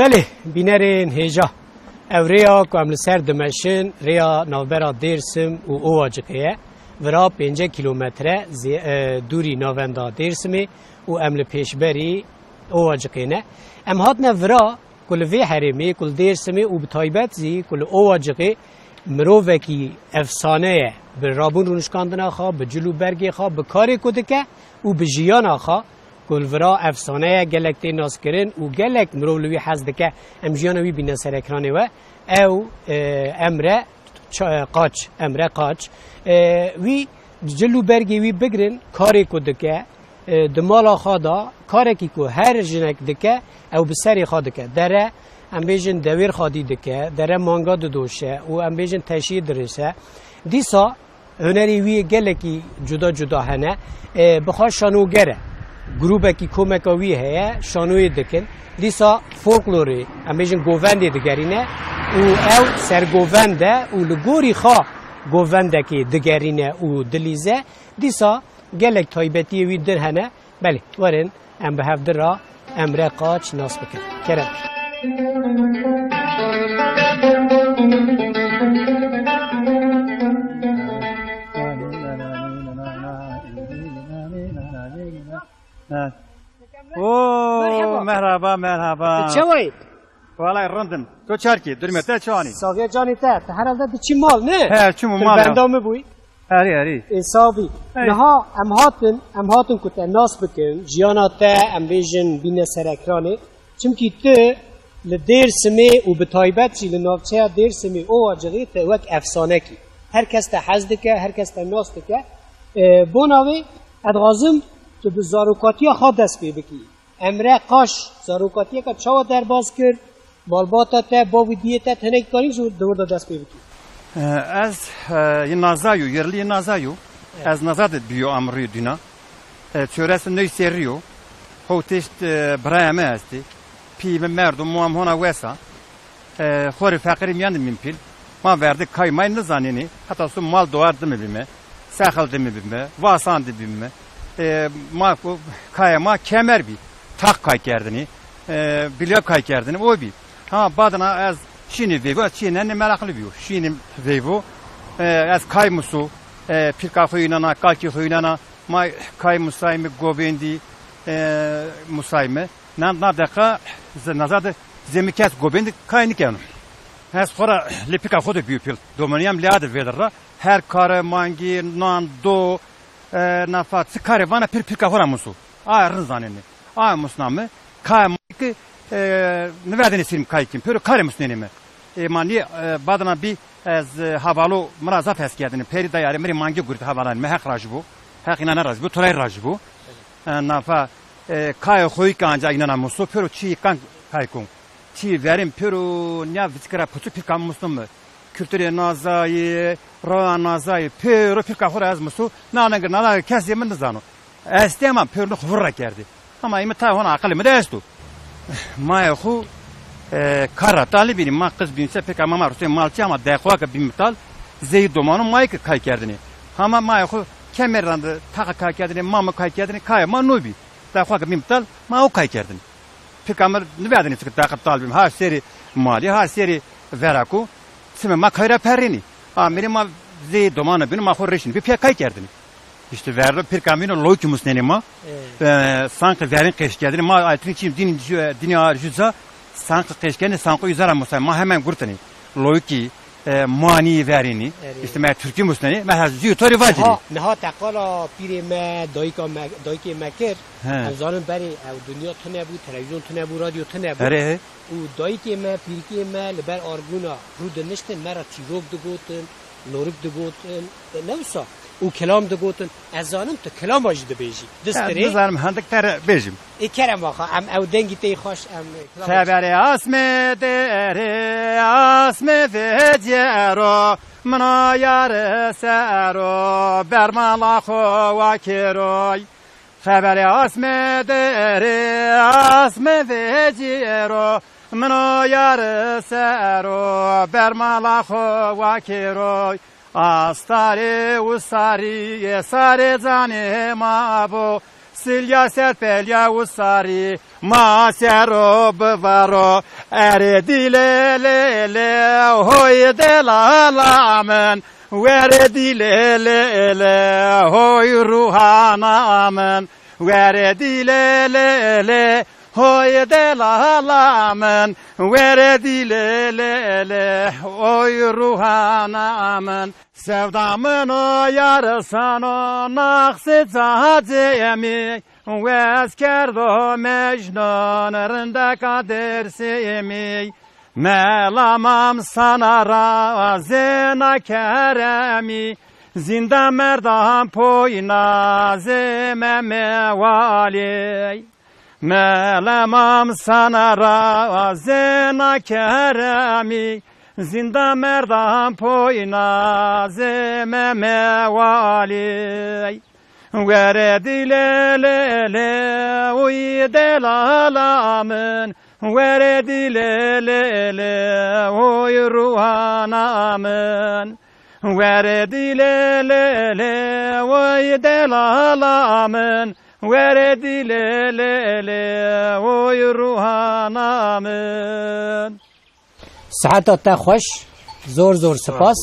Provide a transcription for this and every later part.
بله بینرین هیجا او ریا که عمل سر دمشن ریا نوبرا دیرسم و اواجقیه ورا 5 کیلومتره دوری نووندا دیرسمی و عمل پیشبری اواجقینه ام هاتنا ورا کل وی حرمی کل دیرسمی و بطایبت زی کل اواجقی مروفکی افسانه به رابون رونشکاندن خواه به جلو برگی خواه به کاری کدکه و به جیان خواه کل ورا افسانه گلک تی ناس کرن و گلک مرولوی حزد که ام جیانوی بینه سر اکرانه و او امره قاچ وی جلو برگی وی بگرن کاری کدکه دمالا خوادا کاری که هر جنک دکه او بسری خادکه داره ام بیجن دویر خادی دکه داره مانگا دوشه و ام بیجن تشیید درسه دیسا هنری وی گلکی جدا هنه بخواه شانوگره گروه کی کمکاوی هست شانوی دکن دیسا فولکلوری امیجن گوونده دگرینه و او سرگوونده و لگوری خواه گوونده کی دگرینه و دلیزه دیسا گلک تایبتی وی در هنه بله ورن ام به هفته را امره قاچ ناس بکن کرم اوه مرحبا چه وید؟ والله رندم تو چرکی درمته چانی ساقیه جانی ته هر چی مال نه؟ ها چی مال بندامه بوی؟ هری حسابی نها ام هاتن کت ناس بکن جیانا ته ام بیجن بین سرکرانه چمکی ته لدیر سمی و بتایبت چی لنافچه دیر سمی او واجغی ته وک افسانه کی هر کس ته حزد که هر کس ته ناس که بوناوی ادغازم تو به زاروکاتی خود دست پی بکی امره قاش زاروکاتی که چاو در باز کرد بالباتا ته با ویدیتا تنک کاری زود دور دست پی بکی از نازایو yerli نازایو از نازاد بیو امری دینا چورس نوی سریو هوتشت برایمه هستی پی مردم موام هنا وسا خور فقری میان ممکن ما verdi kaymayı ne zanini hatta su mal doğardı mı bilme sakhaldı mı bilme vasandı bilme ma kayama kemer bir tak kay kerdini biliyor kay kerdini o bir ha badana az şini vevo şini ne meraklı bir şini vevo az kay musu pirkafı inana kalki inana ma kay musaymi gobendi musaymi na dakika nazade zemikas gobendi kayni kanu Hez xora lepika xod büyük pil. Dominiyam liad vedra. Her kare mangi nan do nafat skare bana pika xora musu. A rızaneni. A musnamı kay ki ne verdiniz film kaykim. Pür kare musnenimi. Mani badana bir az havalu mrazaf eskerdini. Peri dayarı meri mangi gurti havalan mehak rajbu. Hak inana rajbu. Tolay rajbu. Nafa kay xoy kanca inana musu. Pür çi kan kaykum. Çi verim pür ne viskara putu pika musnamı. Kültüre nazayı, roğa nazayı, pür pika xora az musu. Nana kes yemin zano. Estemem pürlü xurra kerdi. Ama imi ta ona akıllı mı destu. Maya xu kara talibini ma kız binse pek ama maruse malçı ama dekwa ka bimtal zeyi domanı mayka kay kerdini. Ama maya xu kemerrandı taka kay kerdini mama kay kerdini kay ma nubi. Dekwa ka bimtal ma o kay kerdini. Pek ama ne verdiniz ki takap talibim ha seri mali ha seri veraku. Sime ma kayra perini. Ha benim zeyi domanı benim ma xorreşin bir pek kay kerdini. İşte verdi bir kamino loykumus nenema. Sanki verin keşkedini ma altın için dini arjuza sanki keşkedini sanki yüzara musa ma hemen gurtani. Loyki mani verini. İşte ma Türkiye musneni ma ziyutori vacili. Neha takala pirime dayki mekir. Zanın beri dünya tane bu televizyon tane bu radyo tane bu. Ere. O dayki me pirki me liber arguna rudenişte mera tirok dugoten lorik dugoten nevsa. O kelam da goten ezanım da kelam acı da beji. Distri. Bizarım handık ter bejim. Kerem vaxa am evden gitti xoş am. Xeberi asme dere asme vecero mna yar sero bermala xo vakiroy. Xeberi asme dere asme vecero mna yar sero bermala xo vakiroy. Astare usari sare zane mabo silya serpelya usari ma sero bvaro ere dilele hoy delalamen vere dilele hoy ruhanamen vere dilele hoy delalamen vere dilele hoy ruhanamen sevdamın o yarısan o naksı zacemi ve eskerdo mecnun rında kadersimi melamam sana razena keremi zinda merdan poyna zememe vali melamam sana razena keremi zinda merdan poyna zememe vali vere dilele uy delalamın vere dilele uy ruhanamın vere dilele uy delalamın vere dilele uy ruhanamın. ساعتا تا خوش زور زور سپاس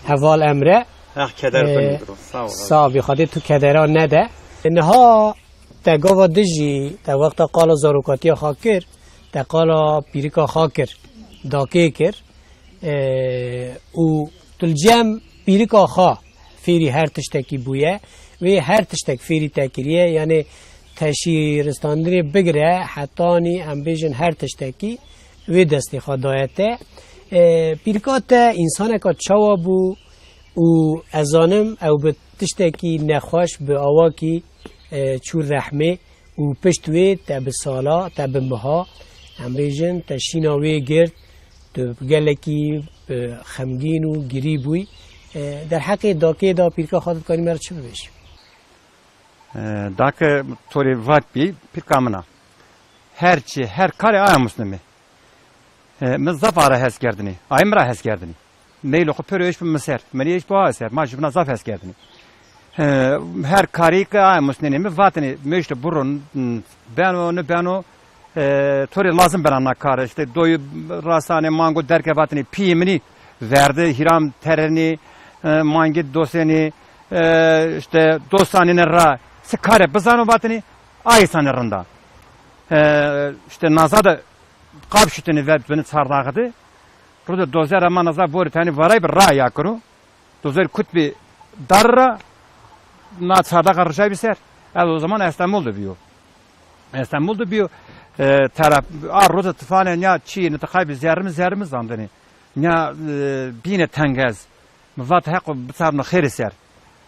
حوال امره کدر کنید صاحبی خواهد تو کدران نده انها تا گاوا دجی تا وقت قالا زاروکاتی خاکر تا قالا پیریکا خاکر داکی کر و تلجم پیریکا خا فیری هر تشتکی بویه و هر تشتک فیری تکریه یعنی تشیرستاندری بگره حتانی هم بیجن هر تشتکی وی دستی خدایته پیرکات انسان که چوا بو او ازانم او به تشتکی نخواش به آواکی چور رحمه او پشتوی تا به سالا تا به مها هم بیجن تا شیناوی گرد تو گلکی خمگین و گری بوی در حق داکی دا پیرکا خواهد کنی مرد چه ببیشیم؟ داکه توری وقت بی پیرکامنا هرچی هر کاری آیا مسلمه مزاف ara hez kerdini. Aymra hez kerdini. Meylo ko pörö iş bu meser. Meri iş bu aser. Ma jibna zaf hez kerdini. Her karika ay musneni mi vatni meşte burun beno tori lazım bana kar işte doyu rasane mango derke vatni pimini verdi hiram terini mangi doseni işte dosanine ra skare bazano vatni ay sanırında. İşte nazada Qabşutunu və beni çardağıdı. Roda dozer ama nazar bori tani varay bir ra yakuru. Dozer kutbi darra na çarda karışay bir ser. O zaman İstanbul'da biyo. İstanbul'da biyo taraf roda tıfane ya çiğ ne takay zerimiz zandani. Ya bine tengez. Vat hak bitsarna khiri ser.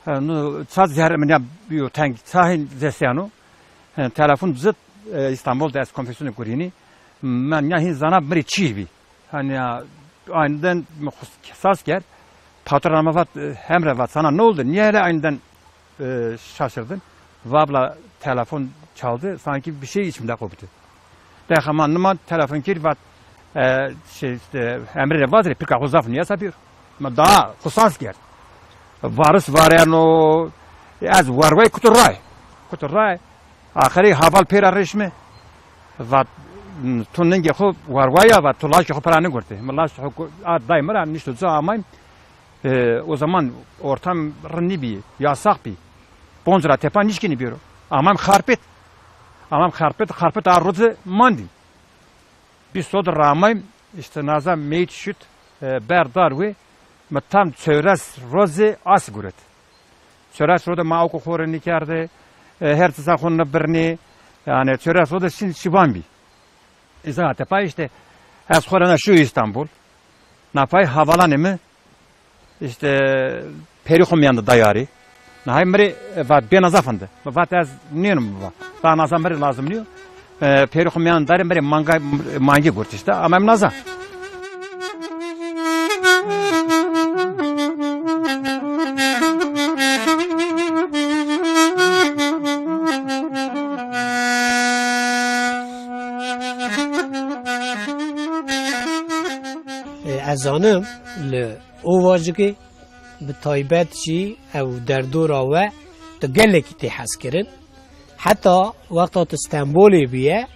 Nu çaz zerim ya biyo teng sahil zesyanu. Telefon zıt İstanbul'da es konfeksiyonu kurini. Men ya hin zana biri çiğ bi. Hani ya aniden kısas ger. Patronama vat hemre vat sana ne oldu? Niye öyle aniden şaşırdın? Vabla telefon çaldı. Sanki bir şey içimde koptu. Dehaman numa telefon kir vat şey işte emre vazir pika uzaf niye sapıyor? Ma daha kısas ger. Varıs var yani o az varvay kuturay. Ahiri haval pera reşme. Vat tunun ki xo varvaya vat tulaş ki paranı gördü. Mallah daimara niştu zamayım. O zaman ortam rınni yasak bir. Bonzra tepa nişkini biro. Amam karpet arruzu mandi. Bir soda ramayım işte nazam meyt şut berdar ve tam çöres rozi as guret. Çöres roda ma oku xorini kerdi. Her tsa xonna birni yani çöres roda şiban bir. İza tepa işte az xorana şu İstanbul. Napay havalanımı işte perixum yanında dayari. Nahay mri vat ben azafandı. Vat az niyonum va. Daha nazam mri lazım niyo. Perixum yanında dayari mri mangi gurt işte. Ama em naza. Azanım le ovacıki bi taybet jî ew derdora we tu gelekî tê hez kirin. Heta wexta tu Stenbolê bûye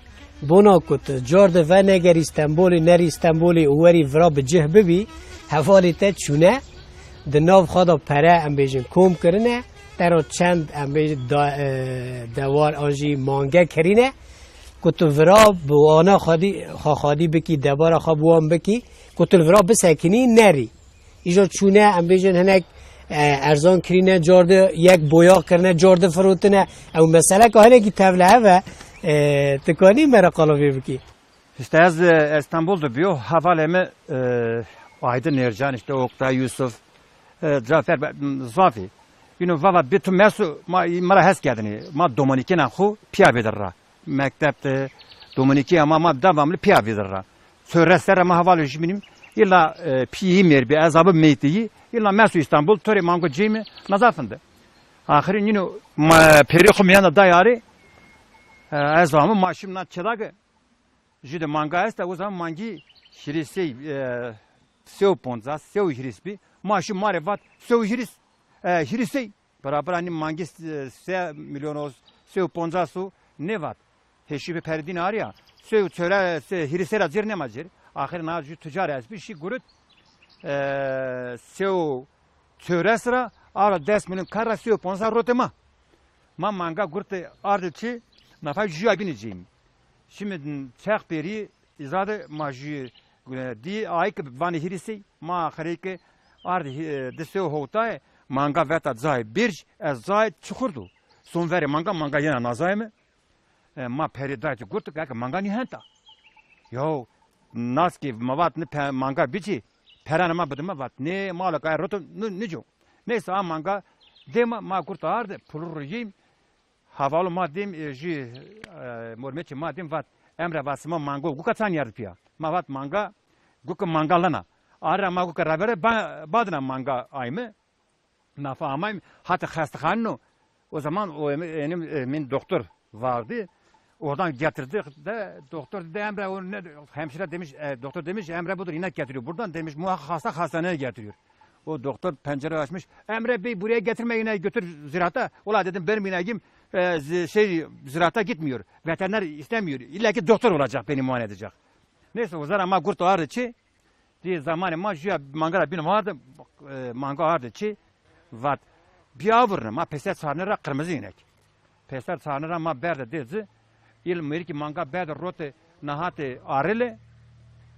bona ku tu car di venegerî Stenbolê nerî Stenbolê û werî vira bi cih bibî hevalê te çûne di nav xwe de pere em bêjin kom kirine tero çend em bêjin dewar an jî mange kirîne ku tu vira bi wana xwedî bikî debara xwe bi wan bikî ku tu vira bisekînî nerî. İjo çûne em bêjin hinek erzan kirîne car de yek boya kirine car de firotine ew meseleka hinekî tevle heve tikanî me re qalavê bikî. İşte az İstanbul'da biyo havalemi Aydın Ercan işte Oktay Yusuf Cafer Zafi. Yine valla bir tüm mesu mara hes geldini ma Dominike nahu piyavedirra. Mektepte Dominike ama ma devamlı piyavedirra. Söyresler ama havalı jiminim illa piyi merbi azabı meytiyi illa mesu İstanbul tori mango cimi nazafındı. Ahirin yine perixum yana dayari azamı maşimna çedagı jide manga est o zaman mangi şirisi sev ponza sev hirisbi maşim marevat sev hiris hirisi beraber hani mangi se milyonos sev ponza su ne vat heşibe perdin arya sev çöre se hirisera zir ne macir ahir nacı ticaret bir şey gurut sev çöre sıra ara des milyon kara sev ponza rotema ma manga gurte ardıçı nafay jüya bineceğim. Şimdi çek beri izade maji di ayk vani hirisi ma kharike ardi dese hotay manga veta zay birj az zay çukurdu. Son veri manga yana nazay mı? Ma peridayt gurt ka manga ni henta. Yo naski mavat ne manga bici peranama bıdıma vat ne malaka rotu nijo. Neyse manga dema ma gurt ardi pulur rejim havalı madem ji mormeçi madem vat emre vasıma mango gukatan yarpiya ma vat manga guk mangalana ara ma guk rabere badna manga ayme nafa amay hatta hastahanno o zaman o min doktor vardı oradan getirdik de doktor de emre o hemşire demiş doktor demiş emre budur inek getiriyor buradan demiş muhakkak hastaneye getiriyor. O doktor pencere açmış. Emre Bey buraya getirme ineği götür ziraata. Ola dedim benim ineğim ziraata gitmiyor. Veteriner istemiyor. İlla ki doktor olacak beni muayene edecek. Neyse o zaman ama kurt ağırdı ki diye zamanı ma jüya mangara benim vardı manga ağırdı ki vat bir avırını ma peset sarnıra kırmızı inek. Peset sarnıra ma berde dedi. İl merki manga berde rote nahate arele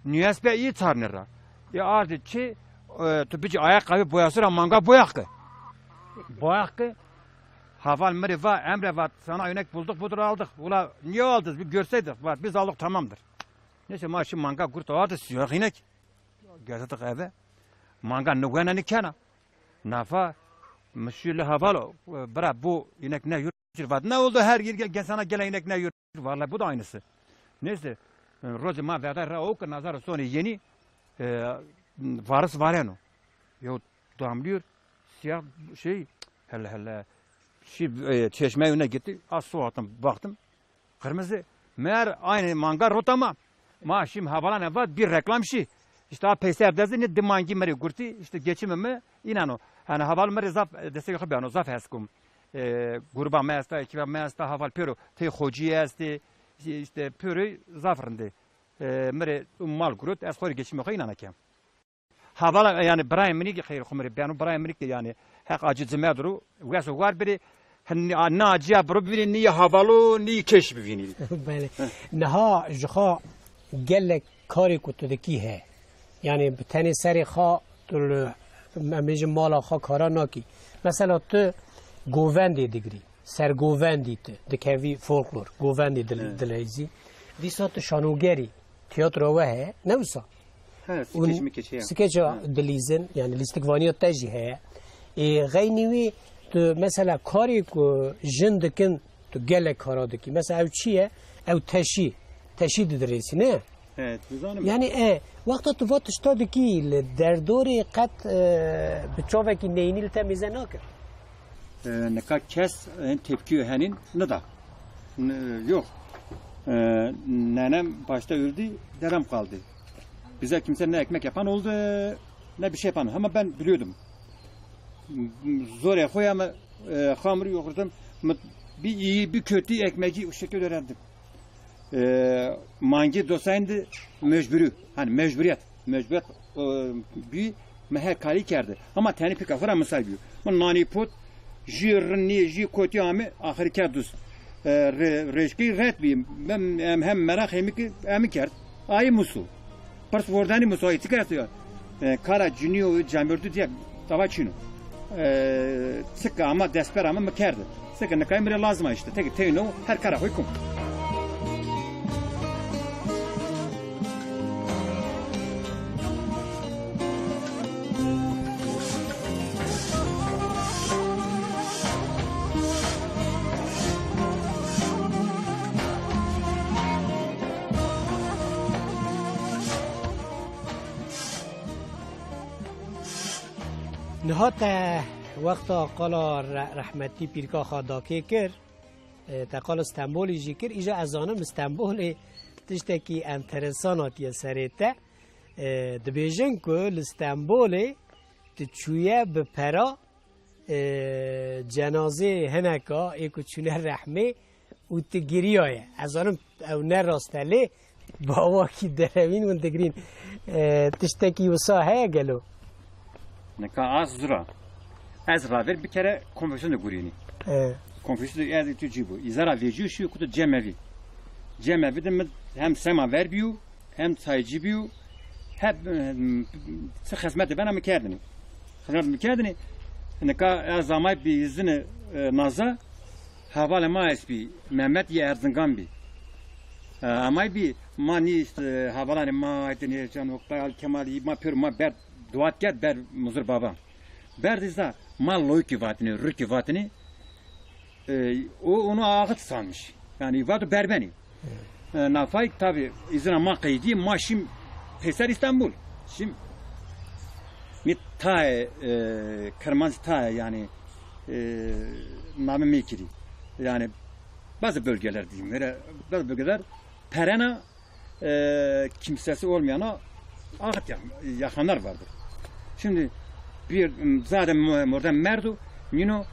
nüyesbe iyi sarnıra. Ardı çi tüpücü ayakkabı boyasıra manga boyak ki. Boyak ki. Haval meri va emre va sana örnek bulduk budur aldık. Ula niye aldınız bir görseydik var biz aldık tamamdır. Neyse maaşı manga kurt vardı siyah inek. Geldik eve. Manga nugana nikana. Nafa Müşürlü havalo bırak bu inek ne yürür var. Ne oldu her yer gel sana gelen inek ne yürür vallahi bu da aynısı. Neyse rozi ma verda ra ok nazar sonra yeni varız vareno. Yo damlıyor siyah şey hele çeşme önüne gitti. Az su attım baktım. Kırmızı. Meğer aynı manga rotama. Ma şimdi havalan evvel bir reklam şey. İşte peyser dedi ne dimangi meri gurti işte geçimimi inano. Hani havalı meri zaf destek yok yani zaf haskum. Gruba mesta, ekiba mesta haval pero te hoci esti işte pero zafrındı. Meri mal grut az khori geçim yok inana kem. Havala yani Brian Minik hayır khumri ben Brian Minik yani hak aciz medru veso var biri naciya bro biri ni havalu ni keşf bini. بله نها جخا گلک کاری کو تو دکی ہے یعنی تنی سری خا تو میج مالا خا کارا ناکی مثلا تو گووندی دیگری سر گووندی تو دکوی فولکلور گووندی دلیزی دیسا تو شانوگری تیاتر اوه ہے نوسا سکیچ دلیزن یعنی لیستگوانی تجی ہے غینیوی تو مثلا کاری کو جندکن تو گلک کارا دکی مثلا او چیه او تشی دریسی نه Evet, yani وقتا تو وقت اشتاد کی در دوری قط بچوه کی neynil temize nakır. Ne kadar kes tepki henin ne da yok. Nenem başta öldü, dedem kaldı. Bize kimse ne ekmek yapan oldu, ne bir şey yapan. Ama ben biliyordum. Zor ekoy ama hamuru yoğurdum. Bir iyi, bir kötü ekmeği o şekilde öğrendim. Mangi dosaydı mecburi. Hani mecburiyet. Mecburiyet bir meher kali kerdi. Ama tani pek afra misal biyo. Man nani pot jirni ji koti ame ahir kerdus. Reşki ret bi hem merak hem kerd. Ay musu. Pars vordani musu ay çıkartıyor. Kara junior jamurdu diye tavaçino. Sıkı ama desper ama mekerdi. Sıkı ne kaymire lazım işte. Tek teyno her kara huykum. نهات وقتا قالا رحمتی پیرکا خاداکی کر تقال استنبول جی کر ایجا ازانم استنبول تشتکی انترسانات یا سریته دبیجن که استنبول تچویه به پرا جنازه هنکا ایکو چونه رحمه و تگیریایه ازانم او نه راستله باوا کی درمین و تگرین تشتکی وسا هیا گلو Ne kadar az zura. Az raver bir kere konfüsyon da guriyini. Konfüsyon da az itici bu. İzara veciu şu kutu cemevi. Cemevi de hem sema verbiyor hem sayıcı biyor. Hep hizmet ben ama kerdini. Hizmet kerdini. Ne kadar az zamay bir izini naza havale maes bir Mehmet ye Erzincan bir. Ama bir mani işte havalanı ma etini can Oktay Kemal ma pür ma ber duat gel ber muzur baba. Ber dizda mal loyki vatini rüki vatini o onu ağıt sanmış. Yani vatı berbeni. Nafayk tabi izina ma kaydi maşim Peser İstanbul. Şimdi mit ta Kırmızı ta yani namı mekiri. Yani bazı bölgeler diyeyim. Bazı bölgeler perena kimsesi olmayana ağıt yakanlar vardır. Şimdi bir zaten orada merdu yine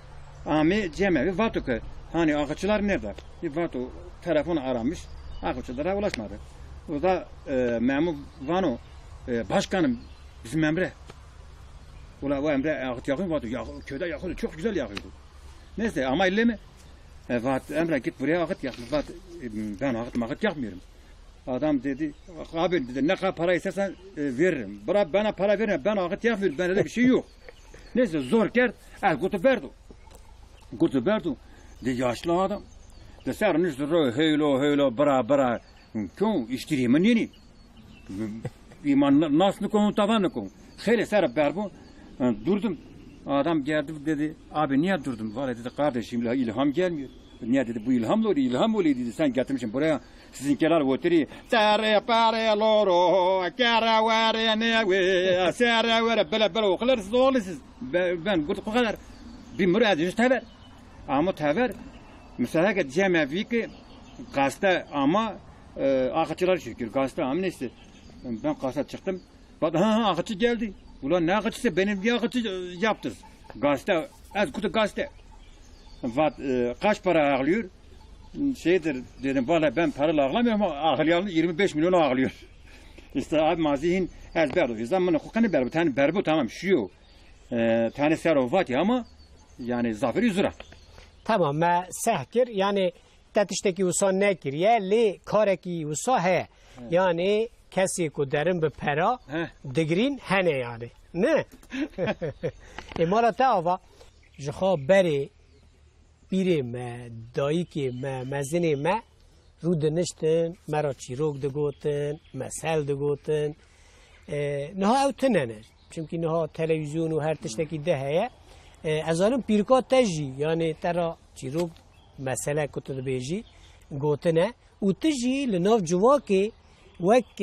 ame cemevi vatu ki hani ağaçlar nerede? Vatu telefonu aramış ağaçlara ulaşmadı. O da memur vano başkanım bizim emre. Ula o emre ağıt yakın vatu köyde yakıyordu çok güzel yakıyordu. Neyse ama elle mi? Vat emre git buraya ağıt yak. Vat ben ağıt yakmıyorum. Adam dedi, abi dedi ne kadar para istersen veririm. Bana para verme, ben akıt yapmıyorum, bende bir şey yok. Neyse zor geldi, kutu verdi. Kutu verdi, de yaşlı adam. De sen işte heylo, bra, küm iştireyim nini. İman nasıl konu tavanı konu. Hele serap berbu, durdum. Adam geldi dedi, abi niye durdun? Vallahi dedi kardeşim ilham gelmiyor. Niye dedi bu ilham oluyor dedi sen getirmişsin buraya. Sizinkiler oturi. Sare pare loro, kara vare newe, sare vare böyle okular zorlusunuz. Ben bu kadar bir murad tever. Ama tever mesela ki cemevi ki gazete ama akıcılar şükür gazete ama neyse. Ben gazete çıktım. Bak akıcı geldi. Ulan ne akıcısı benim bir akıcı yaptınız. Gazete az kutu gazete. Kaç para ağlıyor? Şeydir dedim valla ben para ağlamıyorum ama ağlayan 25 milyon ağlıyor. İşte abi mazihin ezber oluyor. Zamanla kokanı berbu tane berbu tamam şu tane serovat ama yani zaferi zura. Tamam me sehkir yani tetişteki usa nekir ye li kareki usa he. Yani kesi ku derin bir para digirin hene yani. Ne? İmara tava jha beri پیری ما دایی که ما مزنی ما رو دنشتن مرا چیروک دگوتن مسل دگوتن نه او تننه چونکی نه تلویزیون و هر تشتکی ده هیا از آنم پیرکا تجی یعنی ترا چیروک مسئله کتد بیجی گوتنه و تجی لناف جواکی وک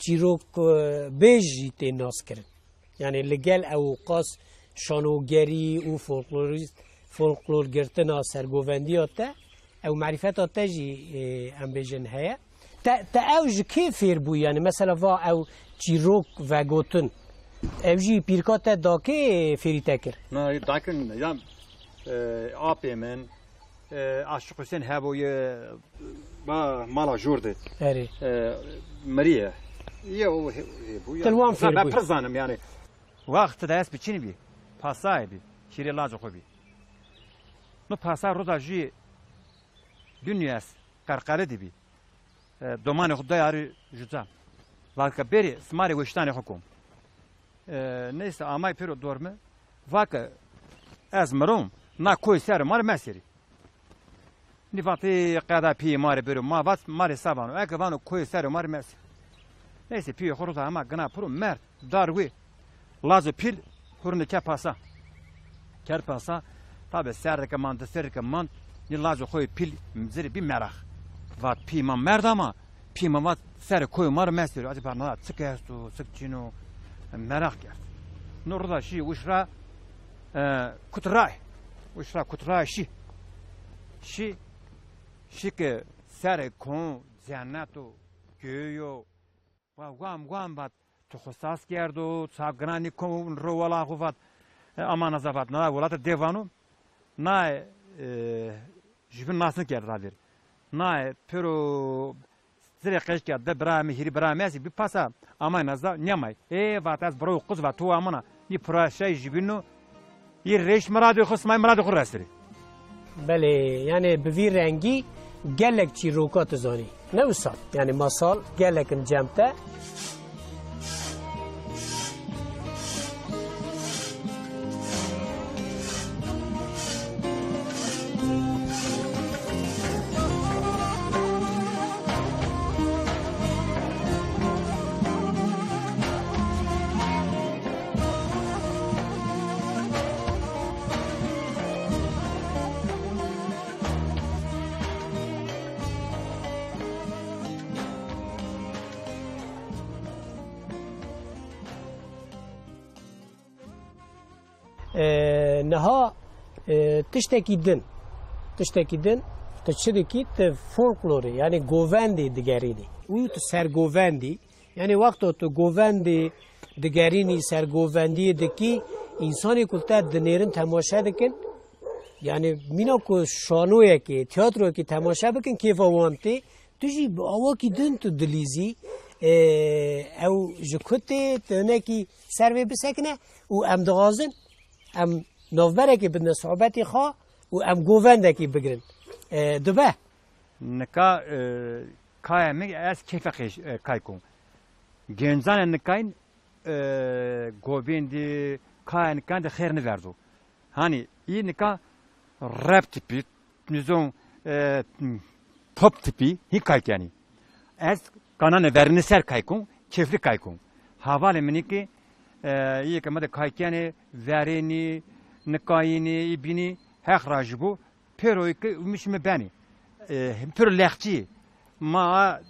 چیروک بیجی تی ناس کرن یعنی لگل او قاس شانوگری و فولکلور گرتنا سرگووندیاته او معرفتاته جی ام بیجن هیا تا اوج کی فیر بو یعنی مثلا وا او چیروک و گوتن او جی پیرکات داکی فیری تکر نه داکن یا آپی من عاشق حسین هبوی با مالا جورده اری مریه یه بو تلوان فیر بو پرزانم یعنی وقت دست بچینی بی پاسای بی شیری لاج خوبی نو پاسا روزا جی دنیاس قرقره دیبی دومان خود دایاری جوزا لاکا بری سماری وشتانی حکوم نیست آمای پیرو دورمه واکا از مروم نا کوی سر مار مسیری نیفاتی قدا پی مار برو ما واس مار سابانو اگه وانو کوی سر مار مسیر نیست پی خروزا اما گنا پرو مرد داروی لازو پیل خورنده که پاسا کر پاسا tabi serke mant yıllarca koy pil mziri bir merak vat piman merd ama piman vat ser koy mar mesir acaba ne sık estu sık çino merak geldi nurda şi uşra kutray şi ki ser kon cenneto göyo vam vat tuhsas gerdo sagrani kon rovala vat aman azavat na volata devanu نه جبن ناسن کرد دادر نه پرو زیر قش کرد برای مهری برای میسی بی پاسا اما نزد نیامای وقت از برای قز و تو امانه یه پراشای جبینو یه ریش مراد خصمای مراد خور رسری بله یعنی به وی رنگی گلک چی روکات زانی نه وسال یعنی مسال گلکن جمته نها تشتکی دن تشتکی ت فولکلوری یعنی گووندی دگرینی او تو سرگووندی یعنی وقت تو گووندی دگرینی سرگووندی دکی انسانی کلتا دنیرن تماشا دکن یعنی مینا کو شانویه که تئاترو که تماشا بکن کیف وانتی تجی آوا کی دن تو دلیزی او جکوتی تنکی سروی بسکنه و ام دغازن ام نوبره که بدن صحبتی خواه و ام گوونده که بگرن دوبه نکا kayemi ez keyfe kaykun. Genzan nikayn gobindi kayan kan de xerini verdu. Hani iyi nika rap tipi, nizon pop tipi hi kayk yani. Ez kanane verini ser kaykun, keyfli kaykun. Havale miniki iyi kama kayk yani verini nikayini ibini hek rajibu pero ki mişme beni. Pero lehçi ma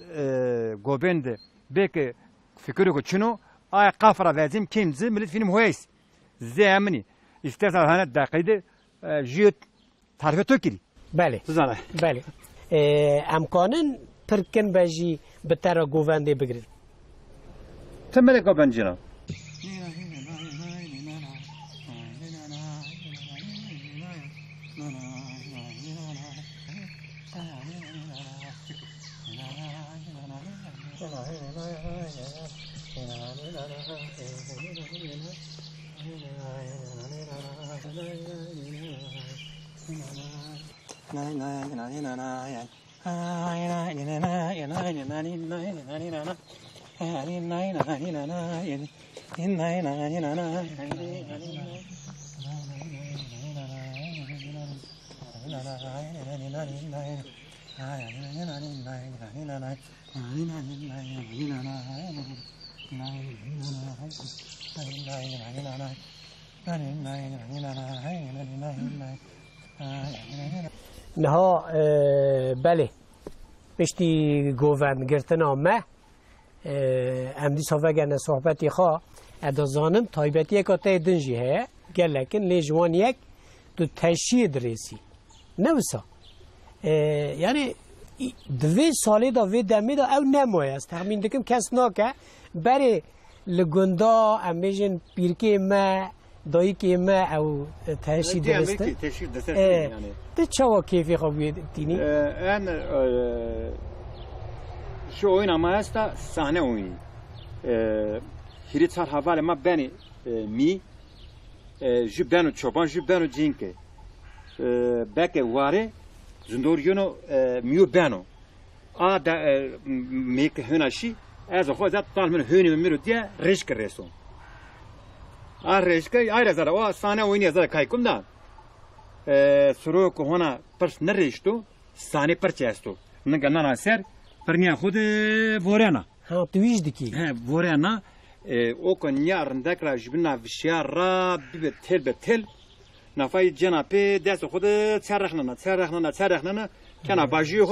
gobindi beki fikri ko çunu ay kafra vezim kimzi millet film hoyes zemini istersen hani dakide jiyot tarife tökiri بله zana بله امکانن پرکن بجی بتر گوونده بگیرید temele gobencina نها بله پشتی گووند گرتن آمه امدی صحبت صحبتی خواه ادازانم تایبتی یک آتای دنجی هست گلکن لیجوان یک تو تشید ریسی نوسا یعنی دوی سالی دا وی دمی دا او نموی است تخمین دکم کس ناکه بری لگندا امیجن پیرکی ما دایی که ما او تشید درسته teşhir deser yani ده چوا کیفی خوابی دینی؟ en şu oyun ama hasta sahne oyunu. Hiritar havale ma beni mi jubeno çoban jubeno cinke beke vare zundoryono miu beno a da mek hünaşi az o zat talmen hünü miru diye reşk reson a reşk ayra zara o sahne oyunu zara kaykum da suru ko hona pers nereştu sahne perçesto nagana ser pernia khud vorena ها تویش دکی he vorena o ko nyarndak ra jibna vishara be tel na fay jana pe des khud tsaraxnana kana bajiyo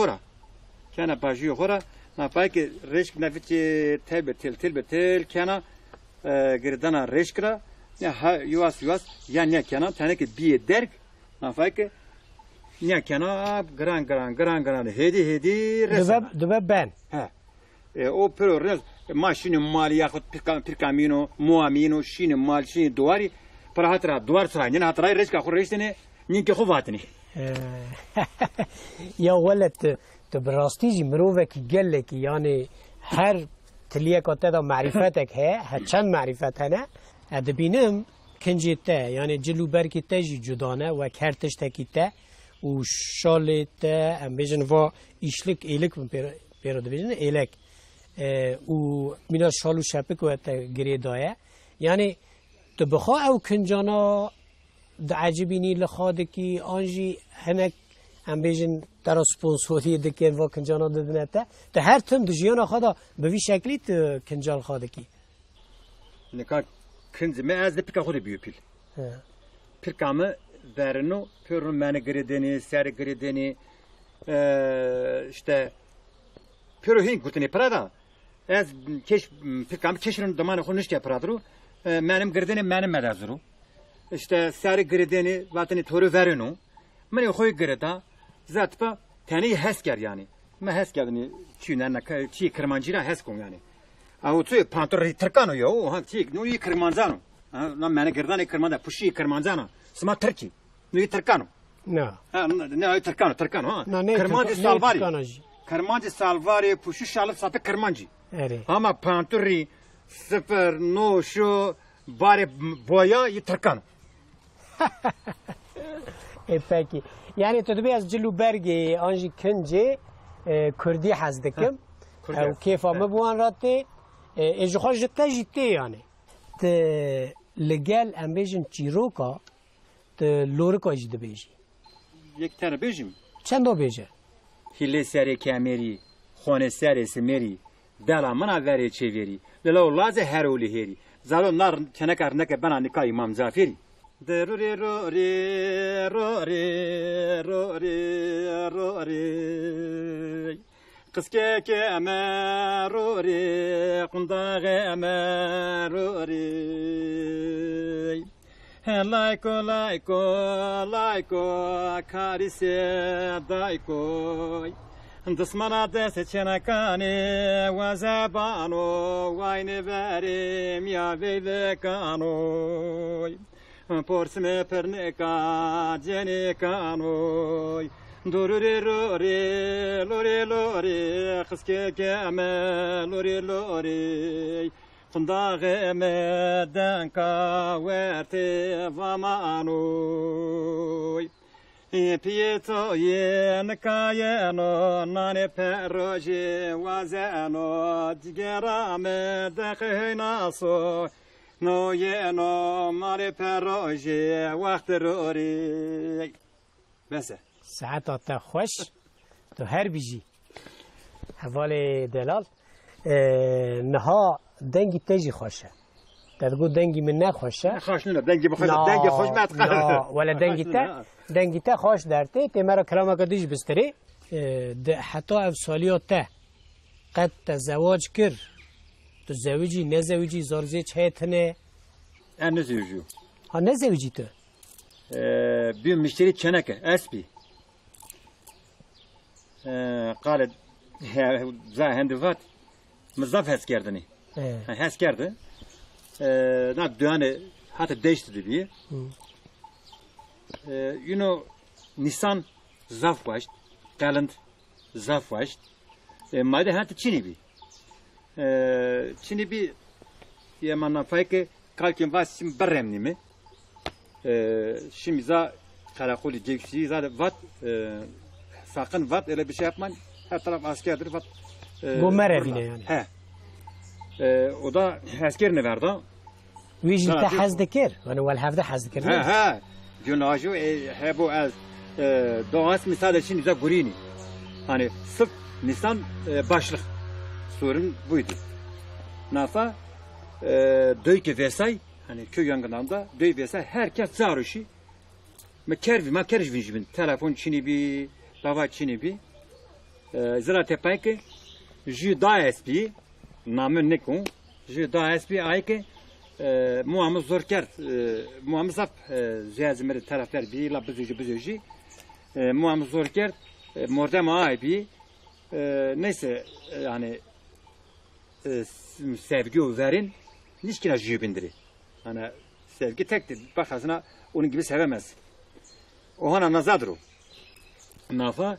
hora na fay ki reşk na vich tel be tel kana girdana reşkra ya yuvas ya kana tane ki bir derk na fay ki ya kana gran hedi دبه بن he o pero res maşini mali yaxut pirkamino muamino şini mal şini duvari para hatra duvar sıra ne hatra reşka xurreştene ninki xuvatni یا ولت تو براستی جی مروه کی گله کی یعنی هر تلیه کاته دا معرفتک ہے چند معرفت هنه ادبینم کنجی ته یعنی جلو برکی ته جی جدانه و کرتش تکی ته و شال ته ام بیجن و ایشلک ایلک پیرو دبیجن ایلک و مینا شالو شپک و ته گری دایه یعنی تو بخوا او کنجانا د عجبینی لخاده کی آنجی هنک ام بیجن در سپونسوری دکن و کنجانا دادنته ده هر تم دجیانا خدا به وی شکلی تو کنجال خاده کی ne kadar kınzı me az da pika xude büyü pil pirkamı verino pörün meni gredeni ser gredeni işte pörü hin gutini prada az keş pirkamı keşrin damanı konuş ya pradru menim gredeni menim medazru işte ser gredeni vatani toru verino meni xoy greda zatpa tani hesker yani me heskedini çiğnenle çiğ kırmancıyla heskon yani او تو پانتور ترکانو یو ها تیک نو ی کرمانزانو نا من گردان کرماندا پوشی کرمانزانو سما ترکی نو ی ترکانو نه نه ترکانو ها کرمانجی سالواری کرمانجی سالواری پوشی شال ساپه کرمانجی اره ama panturi sıfır no şu bari boya ی ترکانو peki yani تو از جلو برگی آنجی کنجی کردی حز دکم او کیفا مبوان راته اجو خوش تجیته یعنی ت لگل ام بیجن چیروکا ت لورکا جد بیجی یک tane bejim. چند بیجه Hille seri kemeri, xone seri simeri, dela mana veri çeviri. Lelo laze heroli heri. Zalo nar kenekar neke bana nika imam zafiri. Deruri rori rori rori rori. Kıske keme rori, kundağı eme rori. Laiko, laiko, laiko, karise daiko. Dısmana dese çenekani, vazebano, vayne verim ya veylekano. Porsime perneka, cenikano. Dururi rori, lori lori, kıske keme, lori lori. Fundağı meden kaverte vamanoy. Pieto yen kayeno nane peroje wazeno digerame dekhenaso no yeno mare peroje waqtrori. Mesela. ساعت تا خوش تو هر بیجی حواله دلال نها دنگی تجی خوشه تدگو دنگی من نخوشه خوش نه دنگی بخوش دنگی خوش ما تقرر ولا دنگی تا خوش درته تی مرا کلامه کدیش بستری حتی اف سالیات ته قد تزواج کر تو زوجی نزوجی زارزی چه تنه نه زوجو ها نزوجی تو bir müşteri çeneke esbi قالت za hendivat mızaf hes kerdini hes kerdi ne düğünü hatta değiştirdi bir you know Nisan zaf başt kalend zaf başt mayda hatta Çini bir yemana fayke kalkin vasim beremni mi şimdi za karakolu cevşi za vat sakın vat öyle bir şey yapman her taraf askerdir vat bu merevine yani o da askerine verdi ويجي حزدكر وانا والهفده حزدكر ها جناجو هبو az doğas misal için za gurini hani sırf Nisan başlık sorun buydu nafa döyke vesay hani köy yangınında döy vesay herkes zarışı makerj vinjbin telefon çini bir dava çini bir zira tepayke jü da espi namın ne kon jü da espi ayke muamız zor kert muamız ap ziyazimleri taraflar bir la büzücü muamız zor kert mordem ay bir neyse yani sevgi verin niçkine jübindiri hani sevgi tektir bakasına onun gibi sevemez o hana nazadır o nafa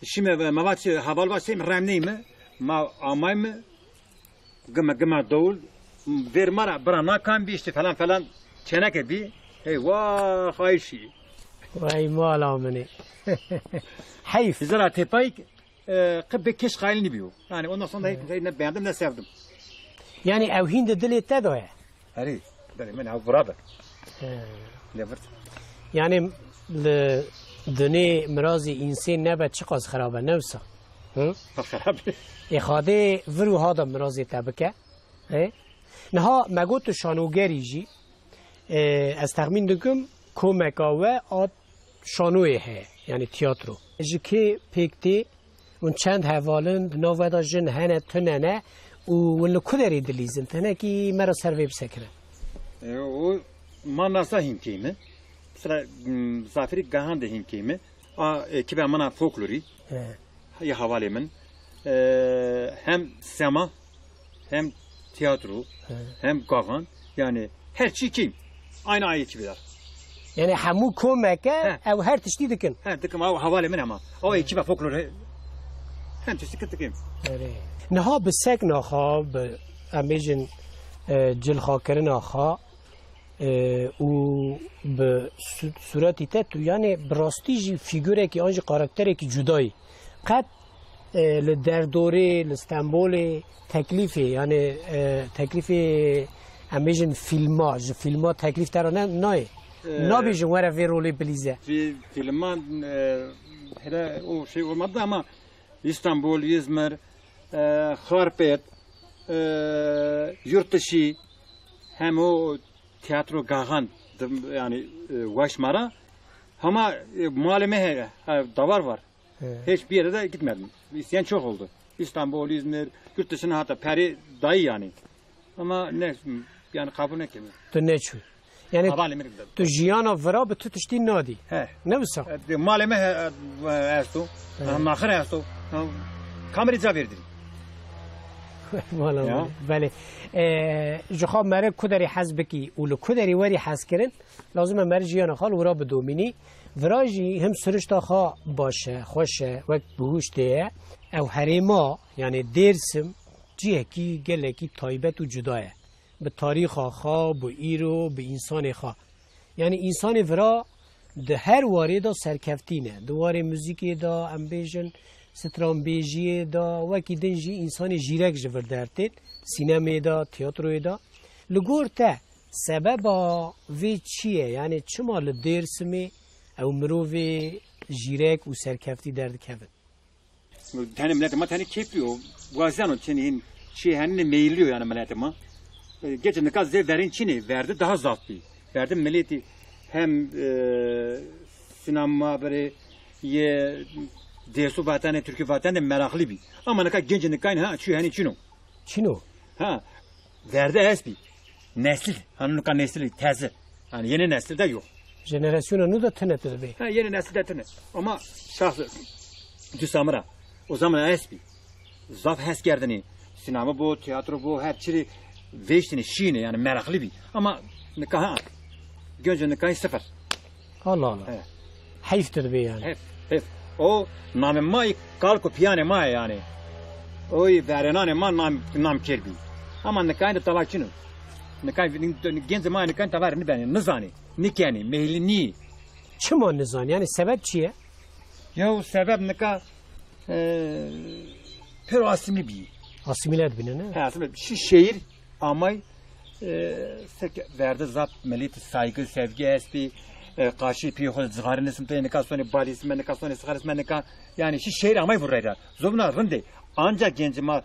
şimdi mavatçı haval başlayayım remneyim mi ma amay mı gıma doğul ver mara brana kan bir işte falan çeneke bir hey vah hayşi vay malamını hayf zira tepayk kıbbe keş halini biyo yani ondan sonra ne beğendim ne sevdim yani evhin de dili tedoya Hari, dari mana aku berapa? Lever. Yani dünü mrazi insan nebe çıkaz kharabe nefsa. Kharabe. İxade vru hada mrazi tabke. Neha magot şanugeri ji az tahmin dikim komeka ve ad şanuye he yani tiyatro. Jiki pekti un çend havalın novada jin hene tünene ولا كدري دليزن تناكي مرة سرفيب سكرة. o manasa himkimi. Sıra zafiri gahan de himkimi. Kibe mana folklori. Ya havalemin. Hem sema hem tiyatro hem gahan yani her şey kim? Aynı ayet gibiler. Yani hamu komeka ev her tişti dikin. Ha dikim havalemin ama. O ekibe folklori hem tişti kim? نها به سگ نخا به امیجن جل خاکر نخا و به صورتی ته تو یعنی براستی جی فیگوره که آنجی کاراکتره که جدایی قد لدردوری لستانبولی تکلیفی یعنی تکلیفی امیجن فیلما تکلیف ترانه نه نبیجن وره وی رولی بلیزه Filman hele o şey olmadı ama İstanbul, İzmir, Harpet, yurt dışı hem o tiyatro Gahan yani Vaşmara ama malime davar var. Hiçbir yere de gitmedim. İsteyen çok oldu. İstanbul, İzmir, yurt dışına hatta Peri dayı yani. Ama ne yani kabul ne kimi? تو نچو یعنی Havalime gidelim. تو جیانا ورا به تو تشتی نادی He. نه بسا Malime esto, nakır esto. Kamerayı verdi. والا یا. بله جخاب مره کدری حزب کی اولو کدری وری حز کرن لازم مره جیانا خال ورا به دومینی وراجی هم سرشتا خوا باشه خوشه وقت بهوشته او حریما یعنی درسم جیه کی گله کی تایبت و جداه به تاریخ خوا به ایرو به انسان خوا یعنی انسان ورا ده هر واری دا سرکفتینه دواره موزیکی دا امبیجن سترانبیجی دا وکی دنجی انسان جیرک جور درتید سینما دا تیاتروی دا لگور تا سبب وی چیه یعنی چما لدرسمی او مروی جیرک و سرکفتی درد کفن Tane milletime tane kepiyor. Bazen o çeneğin şeyhenine meyiliyor yani milletime. Geçen ne kadar verin Çin'i verdi daha zat bir. Verdi milleti hem sinema böyle ye desu vatanı Türkiye vatanı meraklı bir. Ama ne kadar genç ne kadar ha şu hani Çin'o. چینو Ha verdi esbi. Nesil. Hani ne kadar nesli tezi. Hani yeni nesilde yok. جنراسیون نو دا تنه تدبی Ha yeni nesilde tane. Ama şahsı Cüsamıra. O zaman esbi. Zaf hes gerdini. Sinema bu, tiyatro bu, her çiri veştini, şiine yani meraklı bir. Ama nikaha gönce nikahı sıfır. الله الله He. حیف تدبی yani Hep. O namı may kalko piyane may yani. Oy verenane ma nam kerbi. Ama nikahı da talakçını. Nikahı gence may nikahı tavarını beni nizani. Nikani, mehlini. چما نزان یعنی سبب چیه؟ Ya sebep nikah per asimli bir. Asimilat bine ne? Aslında şu şehir ama verdi zat milleti saygı, sevgi espi karşı piyokol zıgarını sımtı nikah sonra balisme nikah sonra sıgarısme nikah yani şu şehir ama vuraydı. Zobna rinde ancak gencima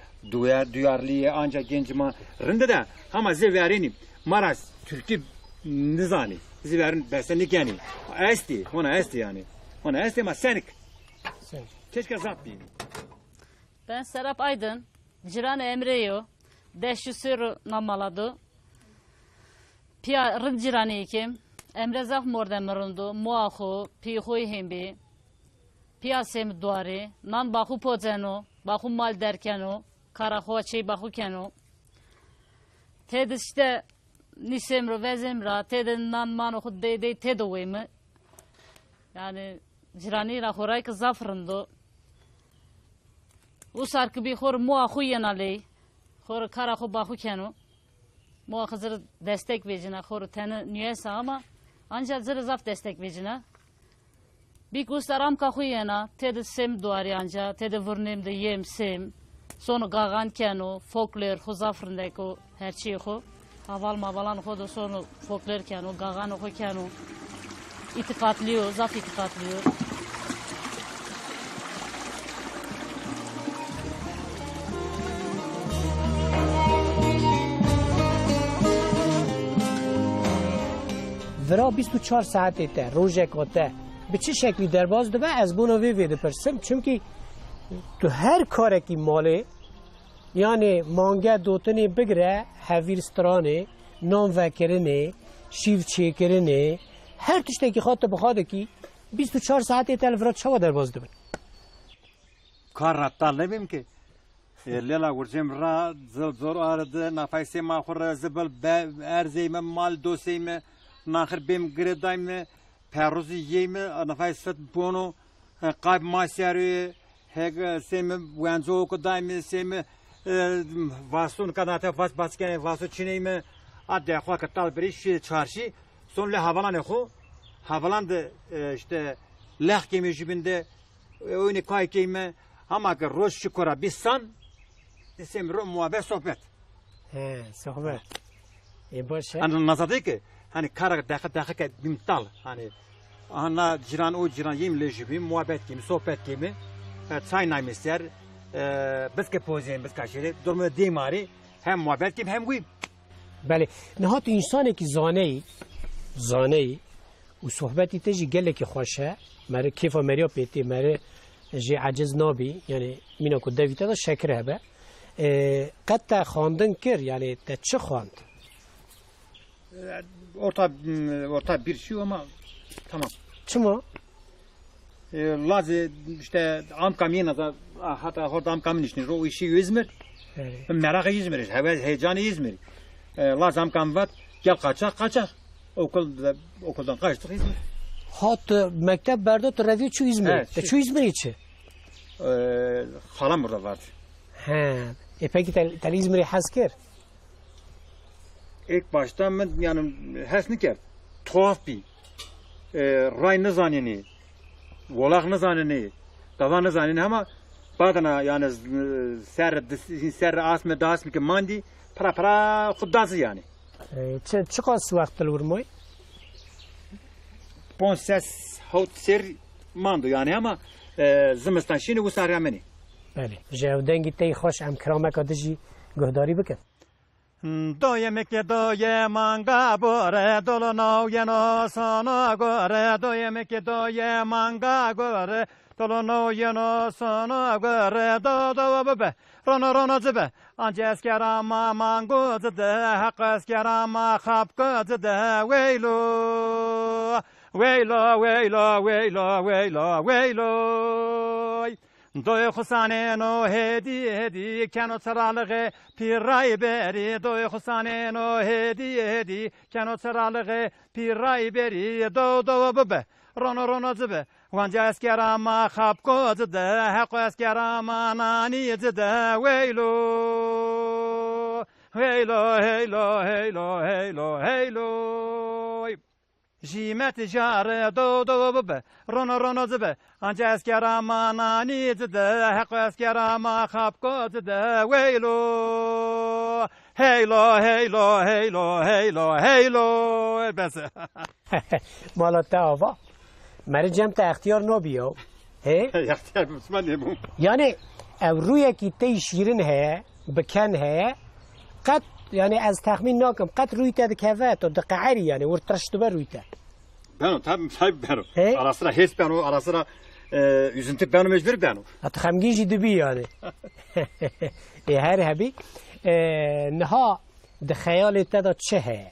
duyarlıya ancak gencima rinde de ama zeverini maras Türkiye nizani zeverin besenlik yani esti ona esti yani ona esti ama senik keşke zat bir. Ben Serap Aydın, Ciran Emreyo, Deşüsür namaladı. Pia rın cirani ikim, Emrezak mordemirundu, muahu, pihuy himbi, pia sem duari, nan bahu pozeno, bahu mal derkeno, karahu çey bahu keno. Ted işte nisemro vezemra, tedin nan manu huddeyde tedovemi. Yani cirani rahuray ki zafrındu. او سرک بی خور مو خوی نالی خور کارا خو باخو کنو مو خزر destek vecina خور تن نیاز ama ancak zır zaf destek vecina bir kustaram ka khuyena ted sem duari anja ted vurnem de yem sem sonu gagan keno folklor khu zafrinde ko her şey khu aval mavalan khu da sonu folklor keno gagan khu keno itikatlıyor zaf itikatlıyor. ورا 24 ساعته ته روزه کوته به چه شکلی درباز ده و از بونو ویده پرسم چون که تو هر کاری که ماله یعنی مانگه دوتنی بگره هویرسترانه نام وکرنه شیو چیکرنه هر تشتی که خواهد بخواهد که 24 ساعته ته ورا چوا درباز ده Kar rattal ne bileyim ki. Lela vurcem ra zor aradı nafayse mahur zibel erzeyme mal doseyme nahir bim gredayme peruzi yeyme nafayse bono qayb masyarı heg seyme wenzo kodayme seyme vasun kanata vas baskene vasu çineyme adde xwa katal biriş çarşı son le havalan xo havalan da işte leh kemijibinde oyunu kay keyme Ama ki roş şükura bisan desem ro muhabbet sohbet. صحبت باشه Hani nazadı ki hani kara dakika bimtal hani ana ciran o ciran yem lejibi muhabbet gibi sohbet gibi çay naymeser biz ke pozyen biz kaşere durma demari hem muhabbet gibi hem guyim. بله نهات انسانی که زانه ای و صحبتی تجی گله که خوشه مره کیف مریا پیتی مره جی عجز نابی یعنی مینا که دویتا دا شکر هبه قد تا خواندن کر یعنی تا چه خواند؟ Orta bir şey ama tamam. چما؟ Lazı işte amkam yine hatta orada amkamın işini o işi İzmir. Merakı İzmir, heyecanı İzmir. Lazı amkam var gel kaçak. Okuldan kaçtık İzmir. هات مکتب برداد روی چو İzmir. Evet, چو İzmir içi. Halam burada vardı. Peki tel İzmir'i has kir? İlk başta ben yani hesniker tuhaf bir ray nizanini, volak nizanini, dava nizanini ama badana yani ser asme dasmi ki mandi para khuddası yani. چه قاس وقت الورمای؟ Pon ses hot ser mando yani ama zimistan şimdi bu sarıyameni. بله جاو دنگی تی خوش ام کرامک آدجی گهداری بکن Doye manga bore dolono yeno sono gore doye manga gore dolono yeno sono gore do bebe rono zibe anca eskerama mango zide hak eskerama hapkı zide veylo Doy khusane no hedi kano tsaralige piray beri doy khusane no hedi kano tsaralige piray beri do bebe rono zibe wanja eskerama khapko zide haqo eskerama nani zide veylo Jimet jare do bebe rono zibe anca eskerama nani zide haqo eskerama khapko zide heylo bes مالا تا آوا مره جمع تا اختیار نو بیاو اختیار بسمن نمو یعنی او روی کی تی شیرین هه بکن هه قد yani az tahmin nakim قد روی تا دکوه تا دقعری yani ورترشتو بر روی تا Beno tabii beno. He? Ara sıra hes beno, ara sıra üzüntü beno mecbur beno. حتی خمگیجی دبی yani هر هبی نها ده خیال تا چه هه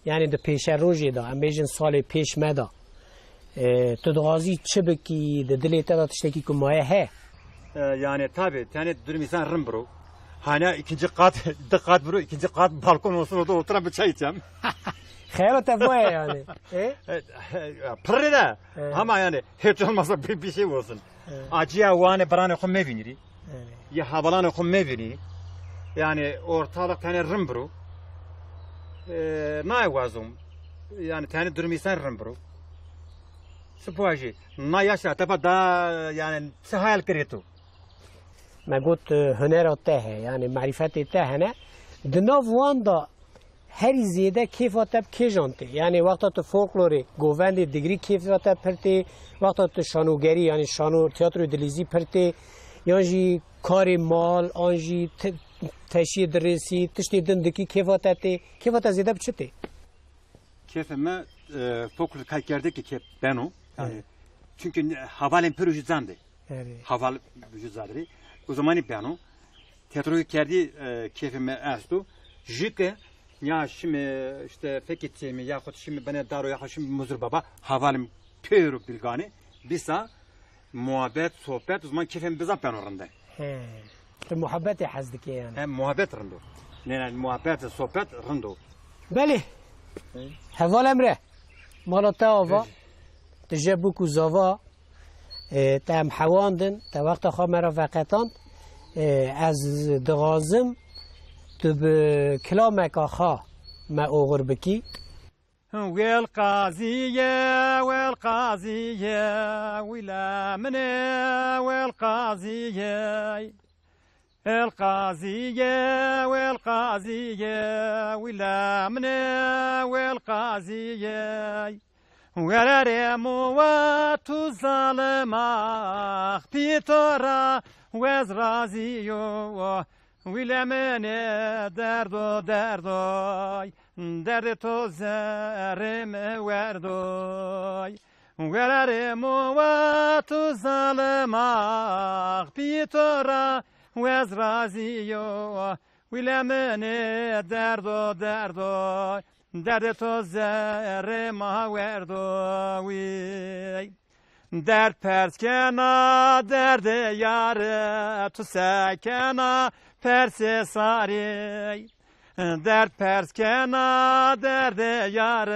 یعنی ده پیش روزی دا امیجن سال پیش مدا تو دغازی چه بکی ده دلی تا تشتکی که مایه هه Yani tabii tane durum insan rım bro. Hani ikinci kat bro, ikinci kat balkon olsun orada oturan bir çay içeceğim. خیالت افواه yani Pırrı da ama yani hiç olmazsa bir şey olsun. Acıya vane baranı kum meviniri. Ya havalanı kum mevini. Yani ortalık tane rım bro. Ne vazum? Yani tane durum insan rım bro. Sıpajı. Ne yaşa tabi da yani hayal kırıtı. ما قلت هنر تاه يعني معرفت تاه نه دناف واندا هر زیده کیف آتب کی جانته یعنی وقتا تو فولکلوری گووند دیگری کیف آتب پرتی وقتا تو شانوگری یعنی شانو تئاتر دلیزی پرتی یعنی کار مال آنجی تشیه درسی تشتی دندکی کیف آتب زیده بچته Keyfime folklor kalkerdeki keyf ben o. Yani, çünkü havalen pürüzü zandı. yani Haval vücudları. O zaman ben o. Tiyatroyu kerdi keyfime estu. Jike ya şimdi işte fekitçimi yahut şimdi bana daro yahut şimdi muzur baba havalim pürü bilgani. Bisa muhabbet sohbet o zaman keyfim bizan ben oranda. تو محبت حزدکی yani Hem muhabbet rındo. Yani muhabbet sohbet rındo. بله حوال امره مالا تا آوا تجبو کو زاوا تم حواندن تا وقت خواه مرا وقتاند از دغازم تو به کلامک آخا ما اوغر بکی والقاضية والقاضية ولا من والقاضية القاضية والقاضية ولا من والقاضية وررم وتظلم بيتورا وزرازيو ولا من دردو دردوي درد تو زرم وردوي وررم وتظلم بيتورا وزرازيو ولا من دردو دردوي درد تو زرم وردوي در پرسکنا درد یار تو سکنا پرس ساری در پرسکنا درد یار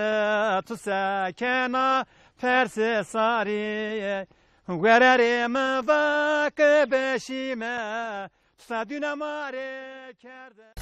تو سکنا پرس ساری وررم واک بشیمه صدونه ماره کرده